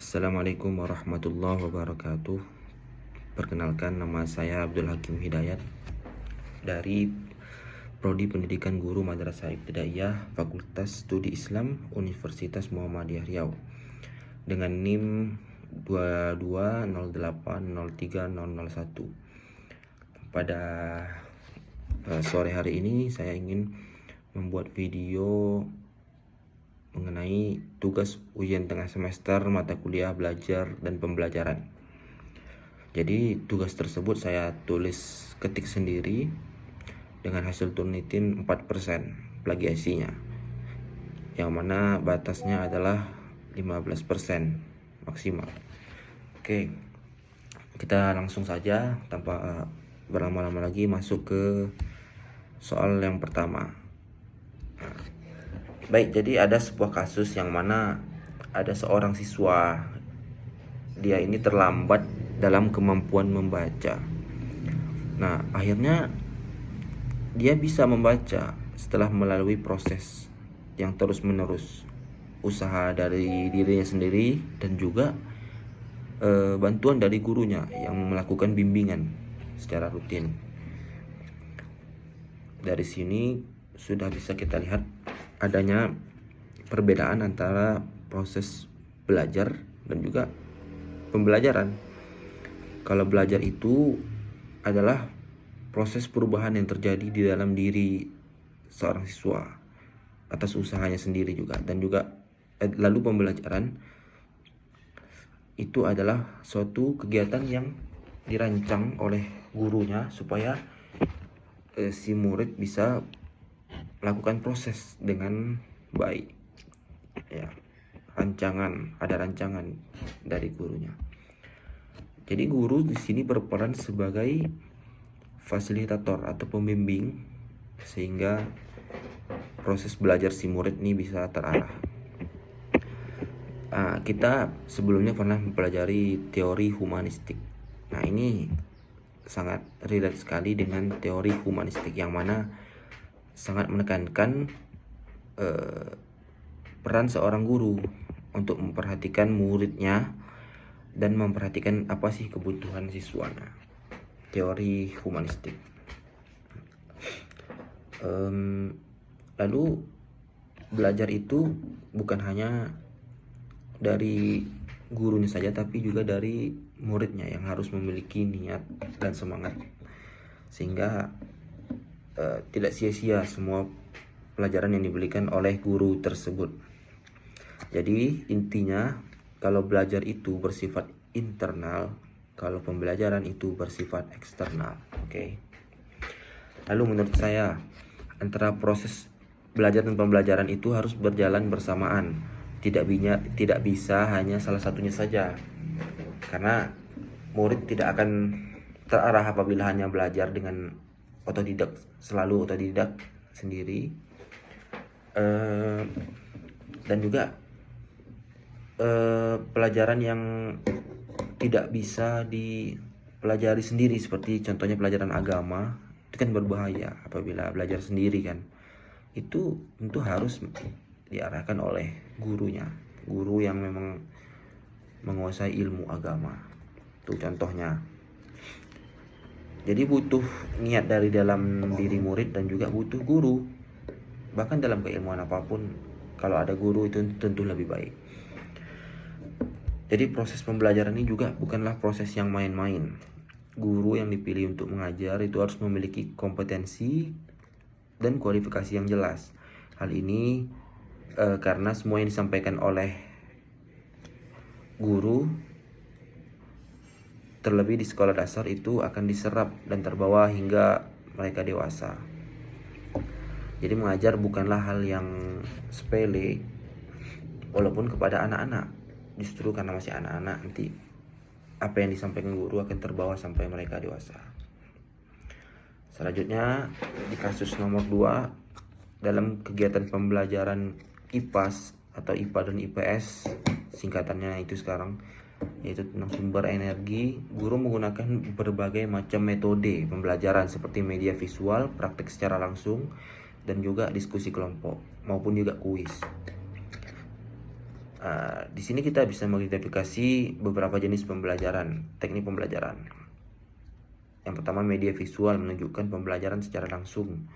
Assalamualaikum warahmatullahi wabarakatuh. Perkenalkan, nama saya Abdul Hakim Hidayat dari Prodi Pendidikan Guru Madrasah Ibtidaiyah Fakultas Studi Islam Universitas Muhammadiyah Riau dengan NIM 22080301. Pada sore hari ini saya ingin membuat video mengenai tugas ujian tengah semester mata kuliah belajar dan pembelajaran. Jadi tugas tersebut saya tulis ketik sendiri dengan hasil Turnitin 4% plagiasinya, yang mana batasnya adalah 15% maksimal. Oke, kita langsung saja tanpa berlama-lama lagi masuk ke soal yang pertama. Baik, jadi ada sebuah kasus yang mana ada seorang siswa, dia ini terlambat dalam kemampuan membaca. Nah, akhirnya dia bisa membaca setelah melalui proses yang terus-menerus, usaha dari dirinya sendiri dan juga bantuan dari gurunya yang melakukan bimbingan secara rutin. Dari sini sudah bisa kita lihat adanya perbedaan antara proses belajar dan juga pembelajaran. Kalau belajar itu adalah proses perubahan yang terjadi di dalam diri seorang siswa atas usahanya sendiri juga, dan juga lalu pembelajaran itu adalah suatu kegiatan yang dirancang oleh gurunya supaya si murid bisa melakukan proses dengan baik. Ya, ada rancangan dari gurunya. Jadi guru di sini berperan sebagai fasilitator atau pembimbing sehingga proses belajar si murid ini bisa terarah. Kita sebelumnya pernah mempelajari teori humanistik. Nah, ini sangat relate sekali dengan teori humanistik yang mana sangat menekankan peran seorang guru untuk memperhatikan muridnya dan memperhatikan apa sih kebutuhan siswanya. Teori humanistik. Lalu belajar itu bukan hanya dari gurunya saja, tapi juga dari muridnya yang harus memiliki niat dan semangat sehingga tidak sia-sia semua pelajaran yang diberikan oleh guru tersebut. Jadi intinya, kalau belajar itu bersifat internal, kalau pembelajaran itu bersifat eksternal. Oke. Lalu menurut saya antara proses belajar dan pembelajaran itu harus berjalan bersamaan. Tidak bisa hanya salah satunya saja. Karena murid tidak akan terarah apabila hanya belajar dengan selalu otodidak sendiri. Dan juga pelajaran yang tidak bisa dipelajari sendiri, seperti contohnya pelajaran agama, itu kan berbahaya apabila belajar sendiri kan. Itu tentu harus diarahkan oleh gurunya, guru yang memang menguasai ilmu agama. Itu contohnya. Jadi butuh niat dari dalam diri murid dan juga butuh guru. Bahkan dalam keilmuan apapun, kalau ada guru itu tentu lebih baik. Jadi proses pembelajaran ini juga bukanlah proses yang main-main. Guru yang dipilih untuk mengajar itu harus memiliki kompetensi dan kualifikasi yang jelas. Hal ini karena semua yang disampaikan oleh guru, terlebih di sekolah dasar, itu akan diserap dan terbawa hingga mereka dewasa. Jadi mengajar bukanlah hal yang sepele, walaupun kepada anak-anak. Justru karena masih anak-anak, nanti apa yang disampaikan guru akan terbawa sampai mereka dewasa. Selanjutnya di kasus nomor 2, dalam kegiatan pembelajaran IPAS atau IPA dan IPS singkatannya itu sekarang, yaitu tentang sumber energi, guru menggunakan berbagai macam metode pembelajaran seperti media visual, praktik secara langsung, dan juga diskusi kelompok maupun juga kuis. Di sini kita bisa mengidentifikasi beberapa jenis pembelajaran, teknik pembelajaran. Yang pertama, media visual menunjukkan pembelajaran secara langsung.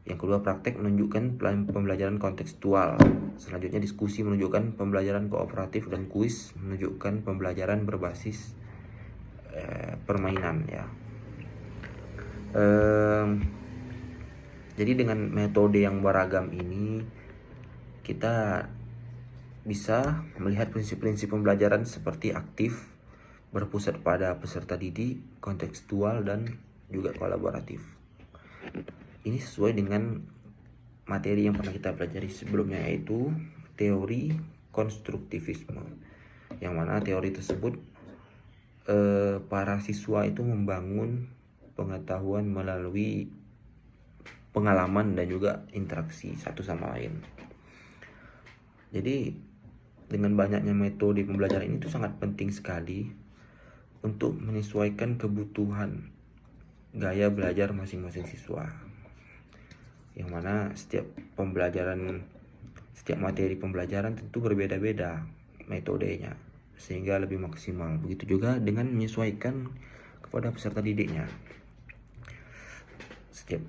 Yang kedua, praktek menunjukkan pembelajaran kontekstual. Selanjutnya, diskusi menunjukkan pembelajaran kooperatif, dan kuis menunjukkan pembelajaran berbasis permainan ya. Jadi dengan metode yang beragam ini kita bisa melihat prinsip-prinsip pembelajaran seperti aktif, berpusat pada peserta didik, kontekstual, dan juga kolaboratif. Ini sesuai dengan materi yang pernah kita pelajari sebelumnya, yaitu teori konstruktivisme, yang mana teori tersebut para siswa itu membangun pengetahuan melalui pengalaman dan juga interaksi satu sama lain. Jadi dengan banyaknya metode pembelajaran ini itu sangat penting sekali untuk menyesuaikan kebutuhan gaya belajar masing-masing siswa, yang mana setiap materi pembelajaran tentu berbeda-beda metodenya sehingga lebih maksimal. Begitu juga dengan menyesuaikan kepada peserta didiknya. Setiap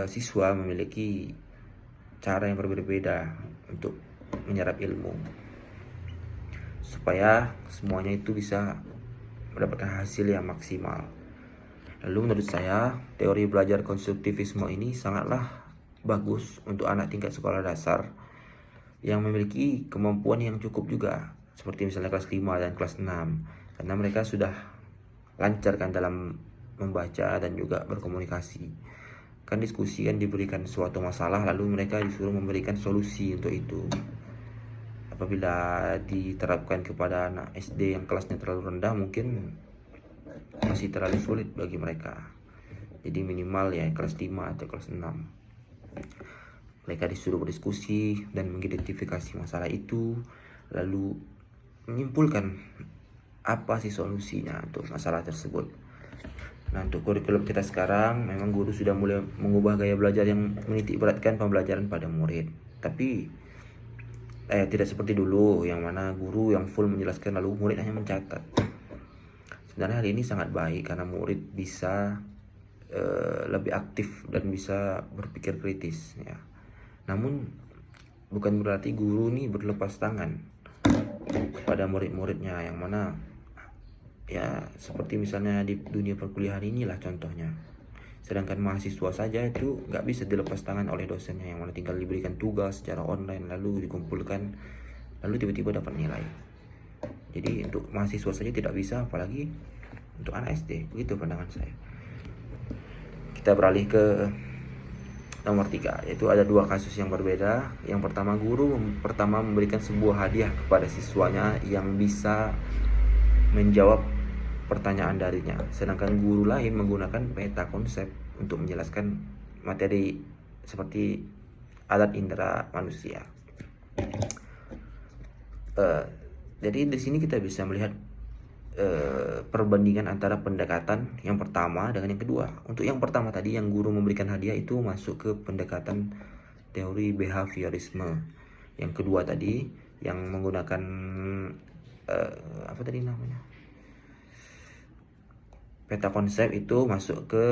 siswa memiliki cara yang berbeda-beda untuk menyerap ilmu, supaya semuanya itu bisa mendapatkan hasil yang maksimal. Lalu menurut saya, teori belajar konstruktivisme ini sangatlah bagus untuk anak tingkat sekolah dasar yang memiliki kemampuan yang cukup juga, seperti misalnya kelas 5 dan kelas 6, karena mereka sudah lancar kan dalam membaca dan juga berkomunikasi. Kan diskusi kan diberikan suatu masalah, lalu mereka disuruh memberikan solusi untuk itu. Apabila diterapkan kepada anak SD yang kelasnya terlalu rendah, mungkin masih terlalu sulit bagi mereka. Jadi minimal ya kelas 5 atau kelas 6. Mereka disuruh berdiskusi dan mengidentifikasi masalah itu, lalu menyimpulkan apa sih solusinya untuk masalah tersebut. Nah, untuk kurikulum kita sekarang, memang guru sudah mulai mengubah gaya belajar yang menitik beratkan pembelajaran pada murid. Tapi tidak seperti dulu, yang mana guru yang full menjelaskan lalu murid hanya mencatat. Sebenarnya hal ini sangat baik karena murid bisa lebih aktif dan bisa berpikir kritis ya. Namun bukan berarti guru ini berlepas tangan kepada murid-muridnya, yang mana ya seperti misalnya di dunia perkuliahan inilah contohnya. Sedangkan mahasiswa saja itu nggak bisa dilepas tangan oleh dosennya, yang mana tinggal diberikan tugas secara online lalu dikumpulkan lalu tiba-tiba dapat nilai. Jadi untuk mahasiswa saja tidak bisa, apalagi untuk anak SD. Begitu pandangan saya. Kita beralih ke nomor 3, yaitu ada 2 kasus yang berbeda. Yang pertama, guru pertama memberikan sebuah hadiah kepada siswanya yang bisa menjawab pertanyaan darinya, sedangkan guru lain menggunakan peta konsep untuk menjelaskan materi seperti alat indera manusia. Jadi di sini kita bisa melihat perbandingan antara pendekatan yang pertama dengan yang kedua. Untuk yang pertama tadi, yang guru memberikan hadiah, itu masuk ke pendekatan teori behaviorisme. Yang kedua tadi, yang menggunakan apa tadi namanya, peta konsep, itu masuk ke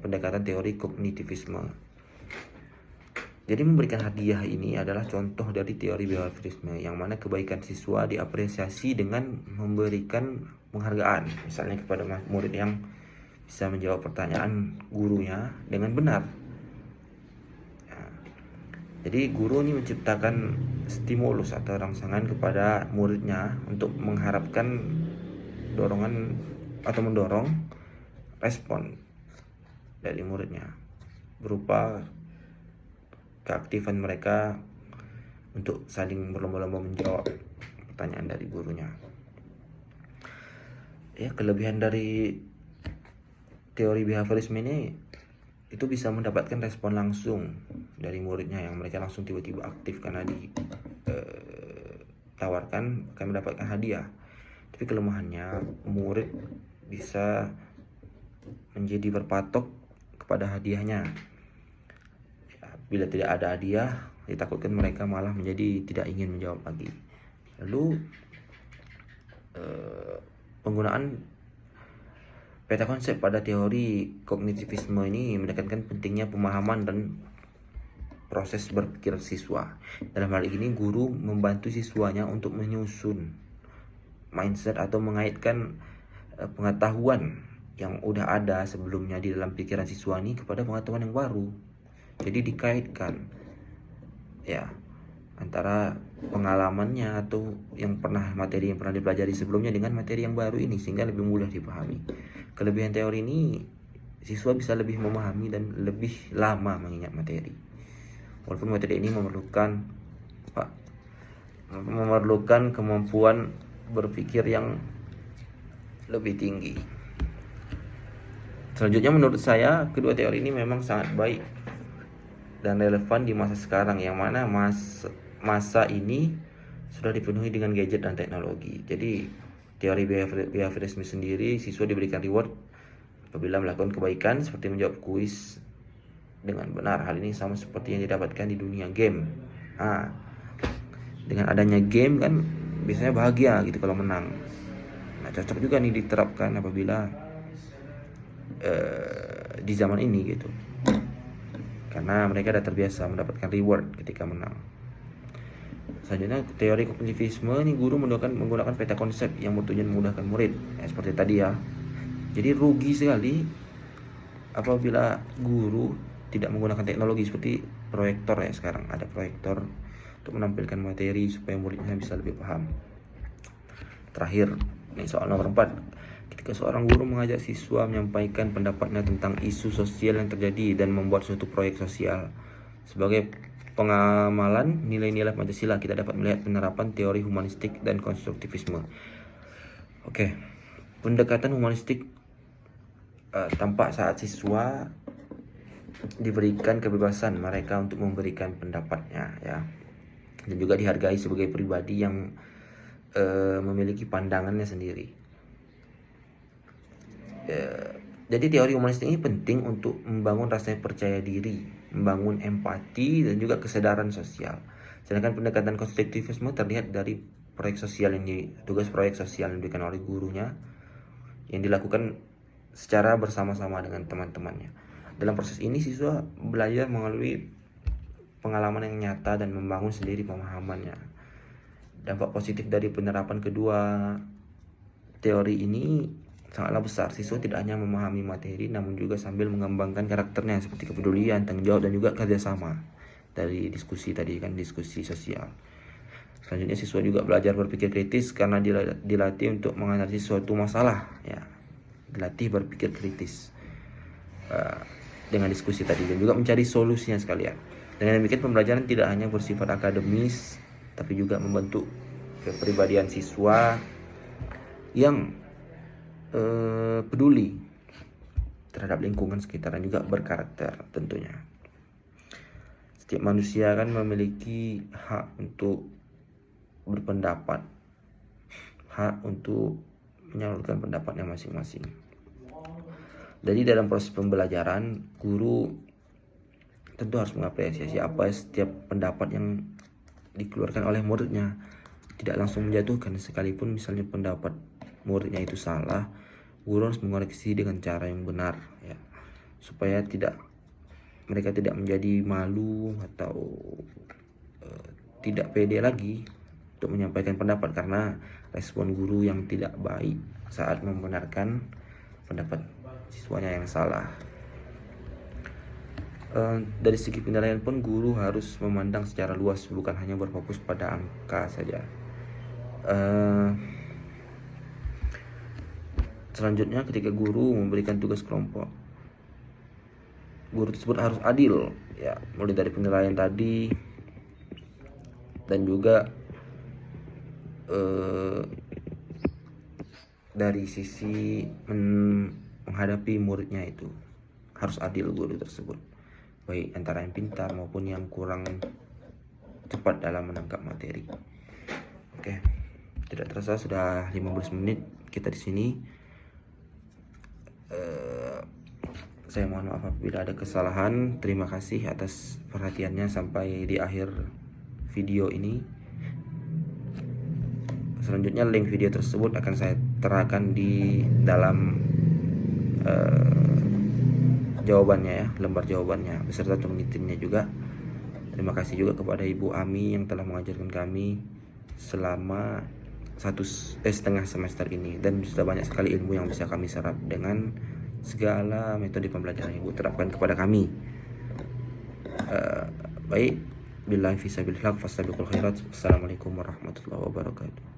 pendekatan teori kognitivisme. Jadi memberikan hadiah ini adalah contoh dari teori behaviorisme, yang mana kebaikan siswa diapresiasi dengan memberikan penghargaan, misalnya kepada murid yang bisa menjawab pertanyaan gurunya dengan benar. Jadi guru ini menciptakan stimulus atau rangsangan kepada muridnya untuk mengharapkan dorongan atau mendorong respon dari muridnya berupa keaktifan mereka untuk saling berlomba-lomba menjawab pertanyaan dari gurunya. Ya, kelebihan dari teori behaviorisme ini itu bisa mendapatkan respon langsung dari muridnya, yang mereka langsung tiba-tiba aktif karena ditawarkan akan mendapatkan hadiah. Tapi kelemahannya, murid bisa menjadi berpatok kepada hadiahnya. Bila tidak ada hadiah, Ditakutkan mereka malah menjadi tidak ingin menjawab lagi. Lalu penggunaan peta konsep pada teori kognitivisme ini menekankan pentingnya pemahaman dan proses berpikir siswa. Dalam hal ini guru membantu siswanya untuk menyusun mindset atau mengaitkan pengetahuan yang udah ada sebelumnya di dalam pikiran siswa ini kepada pengetahuan yang baru. Jadi dikaitkan ya antara pengalamannya atau materi yang pernah dipelajari sebelumnya dengan materi yang baru ini sehingga lebih mudah dipahami. Kelebihan teori ini, siswa bisa lebih memahami dan lebih lama mengingat materi. Walaupun materi ini memerlukan kemampuan berpikir yang lebih tinggi. Selanjutnya menurut saya kedua teori ini memang sangat baik dan relevan di masa sekarang, yang mana masa ini sudah dipenuhi dengan gadget dan teknologi. Jadi teori behaviorisme sendiri, siswa diberikan reward apabila melakukan kebaikan seperti menjawab kuis dengan benar. Hal ini sama seperti yang didapatkan di dunia game. Dengan adanya game kan biasanya bahagia gitu kalau menang. Nah, cocok juga nih diterapkan apabila di zaman ini gitu. Karena mereka sudah terbiasa mendapatkan reward ketika menang. Selanjutnya teori kognitivisme ini guru menggunakan peta konsep yang bertujuan memudahkan murid. Seperti tadi ya. Jadi rugi sekali apabila guru tidak menggunakan teknologi seperti proyektor ya, sekarang ada proyektor untuk menampilkan materi supaya muridnya bisa lebih paham. Terakhir, ini soal nomor 4. Ketika seorang guru mengajak siswa menyampaikan pendapatnya tentang isu sosial yang terjadi dan membuat suatu proyek sosial sebagai pengamalan nilai-nilai Pancasila, kita dapat melihat penerapan teori humanistik dan konstruktivisme. Pendekatan humanistik tampak saat siswa diberikan kebebasan mereka untuk memberikan pendapatnya ya, dan juga dihargai sebagai pribadi yang memiliki pandangannya sendiri. Jadi teori humanistik ini penting untuk membangun rasa percaya diri, membangun empati dan juga kesadaran sosial. Sedangkan pendekatan konstruktivisme terlihat dari tugas proyek sosial yang diberikan oleh gurunya yang dilakukan secara bersama-sama dengan teman-temannya. Dalam proses ini siswa belajar melalui pengalaman yang nyata dan membangun sendiri pemahamannya. Dampak positif dari penerapan kedua teori ini sangatlah besar. Siswa tidak hanya memahami materi namun juga sambil mengembangkan karakternya seperti kepedulian, tanggung jawab dan juga kerjasama. Dari diskusi tadi kan, diskusi sosial. Selanjutnya siswa juga belajar berpikir kritis karena dilatih untuk menganalisis suatu masalah ya. Dilatih berpikir kritis dengan diskusi tadi dan juga mencari solusinya sekalian. Dengan demikian pembelajaran tidak hanya bersifat akademis tapi juga membentuk kepribadian siswa yang peduli terhadap lingkungan sekitar dan juga berkarakter tentunya. Setiap manusia kan memiliki hak untuk berpendapat, hak untuk menyalurkan pendapatnya masing-masing. Jadi dalam proses pembelajaran, guru tentu harus mengapresiasi apa setiap pendapat yang dikeluarkan oleh muridnya. Tidak langsung menjatuhkan, sekalipun misalnya pendapat muridnya itu salah, guru harus mengoreksi dengan cara yang benar ya, supaya mereka tidak menjadi malu atau tidak pede lagi untuk menyampaikan pendapat karena respon guru yang tidak baik saat membenarkan pendapat siswanya yang salah. Dari segi penilaian pun guru harus memandang secara luas, bukan hanya berfokus pada angka saja. Selanjutnya ketika guru memberikan tugas kelompok, guru tersebut harus adil ya, mulai dari penilaian tadi dan juga dari sisi menghadapi muridnya itu harus adil guru tersebut, baik antara yang pintar maupun yang kurang cepat dalam menangkap materi. Tidak terasa sudah 15 menit kita di sini. Saya mohon maaf apabila ada kesalahan. Terima kasih atas perhatiannya sampai di akhir video ini. Selanjutnya link video tersebut akan saya terakan di dalam jawabannya ya, lembar jawabannya beserta tulisannya juga. Terima kasih juga kepada Ibu Ami yang telah mengajarkan kami selama setengah semester ini, dan sudah banyak sekali ilmu yang bisa kami serap dengan segala metode pembelajaran yang Ibu terapkan kepada kami. Baik, billahi fisabilillah, fastabiqul khairat. Assalamualaikum warahmatullahi wabarakatuh.